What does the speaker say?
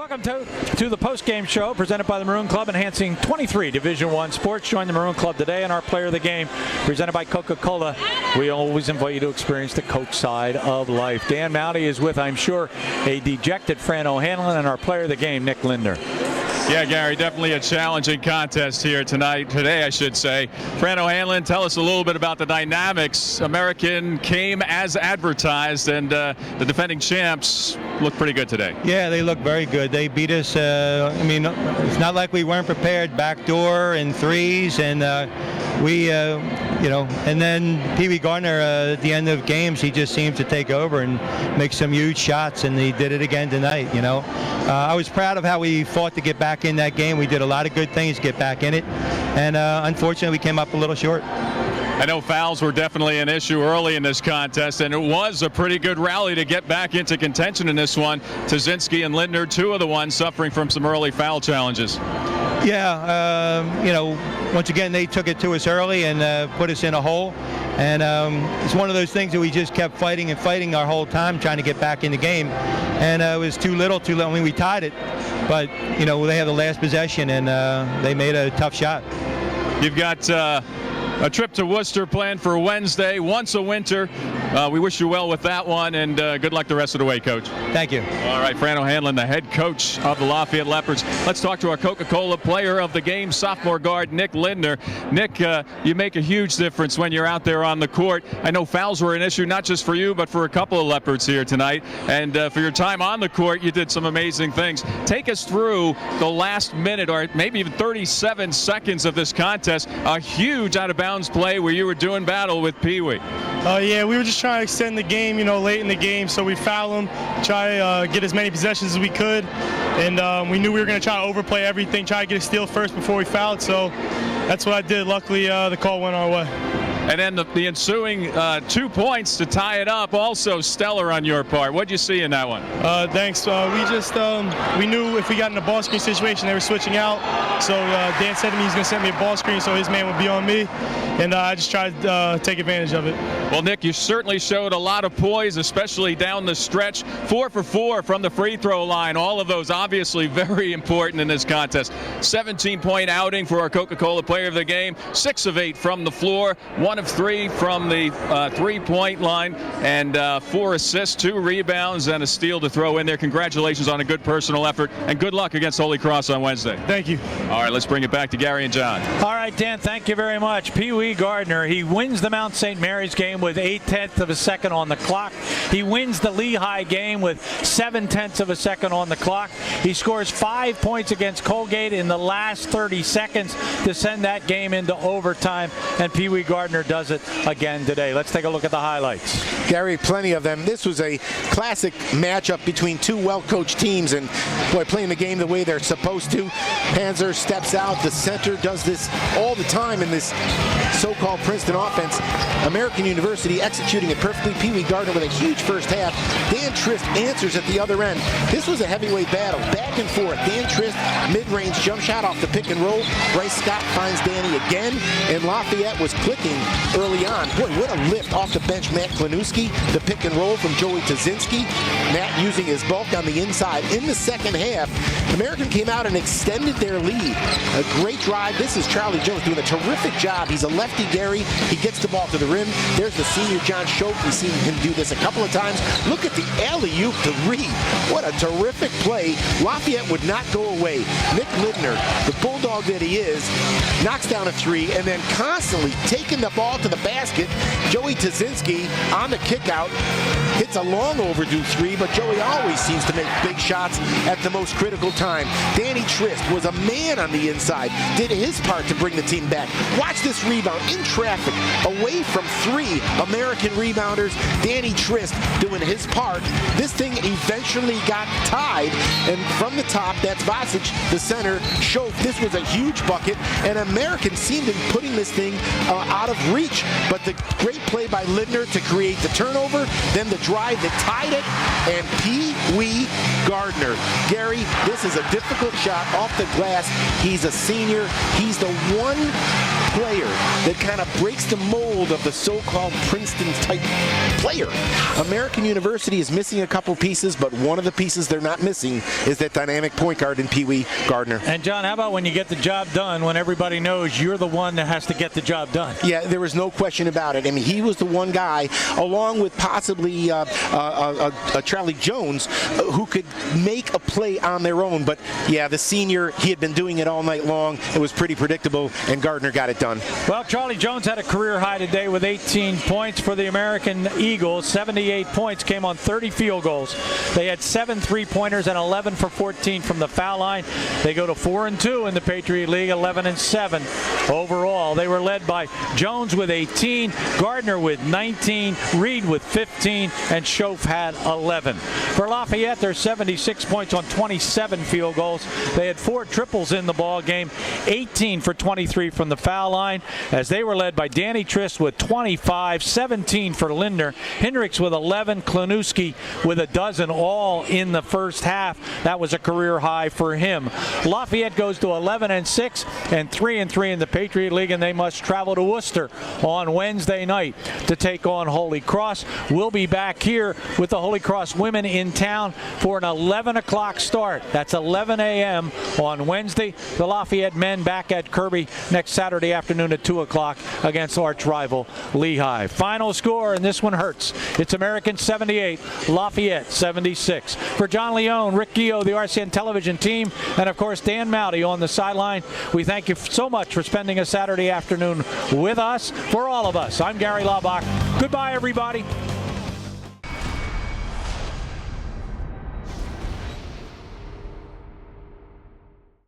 Welcome to the Postgame show presented by the Maroon Club, enhancing 23 Division I sports. Join the Maroon Club today, and our player of the game presented by Coca-Cola. We always invite you to experience the Coke side of life. Dan Mowdy is with, I'm sure, a dejected Fran O'Hanlon, and our player of the game, Nick Lindner. Yeah, Gary, definitely a challenging contest here today, I should say. Fran O'Hanlon, tell us a little bit about the dynamics. American came as advertised, and the defending champs look pretty good today. Yeah, they look very good. They beat us. I mean, it's not like we weren't prepared. Backdoor and threes, and and then Pee Wee Gardner at the end of games, he just seems to take over and make some huge shots, and he did it again tonight. I was proud of how we fought to get back in that game. We did a lot of good things to get back in it, and unfortunately we came up a little short. I know fouls were definitely an issue early in this contest, and it was a pretty good rally to get back into contention in this one. Tazinski and Lindner, two of the ones suffering from some early foul challenges. Yeah, once again, they took it to us early and put us in a hole. And it's one of those things that we just kept fighting and fighting our whole time, trying to get back in the game. And it was too little. I mean, we tied it, but, they had the last possession, and they made a tough shot. You've got a trip to Worcester planned for Wednesday, once a winter. We wish you well with that one, and good luck the rest of the way, Coach. Thank you. All right, Fran O'Hanlon, the head coach of the Lafayette Leopards. Let's talk to our Coca-Cola player of the game, sophomore guard Nick Lindner. Nick, you make a huge difference when you're out there on the court. I know fouls were an issue, not just for you, but for a couple of Leopards here tonight. And for your time on the court, you did some amazing things. Take us through the last minute, or maybe even 37 seconds of this contest. A huge out-of-bounds play where you were doing battle with Pee Wee. Yeah, we were just trying to extend the game, late in the game, so we foul him, try to get as many possessions as we could, and we knew we were going to try to overplay everything, try to get a steal first before we fouled, so that's what I did. Luckily, the call went our way. And then the ensuing 2 points to tie it up, also stellar on your part. What did you see in that one? Thanks. We knew if we got in a ball screen situation, they were switching out. So Dan said to me he's going to send me a ball screen, so his man would be on me. And I just tried to take advantage of it. Well, Nick, you certainly showed a lot of poise, especially down the stretch. 4 for 4 from the free throw line. All of those obviously very important in this contest. 17-point outing for our Coca-Cola player of the game. 6 of 8 from the floor. 1 of 3 from the three-point line, and 4 assists, 2 rebounds, and a steal to throw in there. Congratulations on a good personal effort, and good luck against Holy Cross on Wednesday. Thank you. All right, let's bring it back to Gary and John. All right, Dan, thank you very much. Pee Wee Gardner, he wins the Mount St. Mary's game with 0.8 of a second on the clock. He wins the Lehigh game with 0.7 of a second on the clock. He scores 5 points against Colgate in the last 30 seconds to send that game into overtime, and Pee Wee Gardner does it again today. Let's take a look at the highlights. Gary, plenty of them. This was a classic matchup between two well-coached teams, and boy, playing the game the way they're supposed to. Panzer steps out. The center does this all the time in this so-called Princeton offense. American University executing it perfectly. Pee Wee Gardner with a huge first half. Dan Trist answers at the other end. This was a heavyweight battle, back and forth. Dan Trist, mid-range jump shot off the pick and roll. Bryce Scott finds Danny again, and Lafayette was clicking early on. Boy, what a lift off the bench, Matt Klanuski. The pick and roll from Joey Tazinski. Matt using his bulk on the inside. In the second half, American came out and extended their lead. A great drive. This is Charlie Jones doing a terrific job. He's a lefty, Gary. He gets the ball to the rim. There's the senior John Schoch. We've seen him do this a couple of times. Look at the alley-oop to Reed. What a terrific play. Lafayette would not go away. Nick Lindner, the bulldog that he is, knocks down a three and then constantly taking the ball to the basket. Joey Tazinski on the kick out hits a long overdue three, but Joey always seems to make big shots at the most critical time. Danny Trist was a man on the inside, did his part to bring the team back. Watch this rebound in traffic, away from 3 American rebounders. Danny Trist doing his part. This thing eventually got tied, and from the top, that's Vasic, the center. Schoch, this was a huge bucket, and American seemed to be putting this thing out of reach, but the great play by Lindner to create the turnover, then the drive that tied it, and Pee Wee Gardner. Gary, this is a difficult shot off the glass. He's a senior. He's the one player that kind of breaks the mold of the so-called Princeton-type player. American University is missing a couple pieces, but one of the pieces they're not missing is that dynamic point guard in Pee Wee Gardner. And John, how about when you get the job done, when everybody knows you're the one that has to get the job done? Yeah, there was no question about it. I mean, he was the one guy, along with possibly Charlie Jones, who could make a play on their own. But yeah, the senior, he had been doing it all night long. It was pretty predictable, and Gardner got it done. Well, Charlie Jones had a career high today with 18 points for the American Eagles. 78 points came on 30 field goals. They had 7 3-pointers and 11 for 14 from the foul line. They go to 4-2 in the Patriot League, 11-7 overall. They were led by Jones with 18, Gardner with 19, Reed with 15, and Schoaf had 11. For Lafayette, there's 76 points on 27 field goals. They had 4 triples in the ball game, 18 for 23 from the foul line, as they were led by Danny Trist with 25, 17 for Lindner, Hendricks with 11, Klanuski with a dozen, all in the first half. That was a career high for him. Lafayette goes to 11-6 and 3-3 in the Patriot League, and they must travel to Worcester on Wednesday night to take on Holy Cross. We'll be back here with the Holy Cross women in town for an 11 o'clock start. That's 11 a.m. on Wednesday. The Lafayette men back at Kirby next Saturday afternoon at 2 o'clock against arch rival Lehigh. Final score, and this one hurts. It's American 78, Lafayette 76. For John Leone, Rick Gio, the RCN television team, and of course Dan Mowdy on the sideline, we thank you so much for spending a Saturday afternoon with us. For all of us, I'm Gary Laubach. Goodbye, everybody.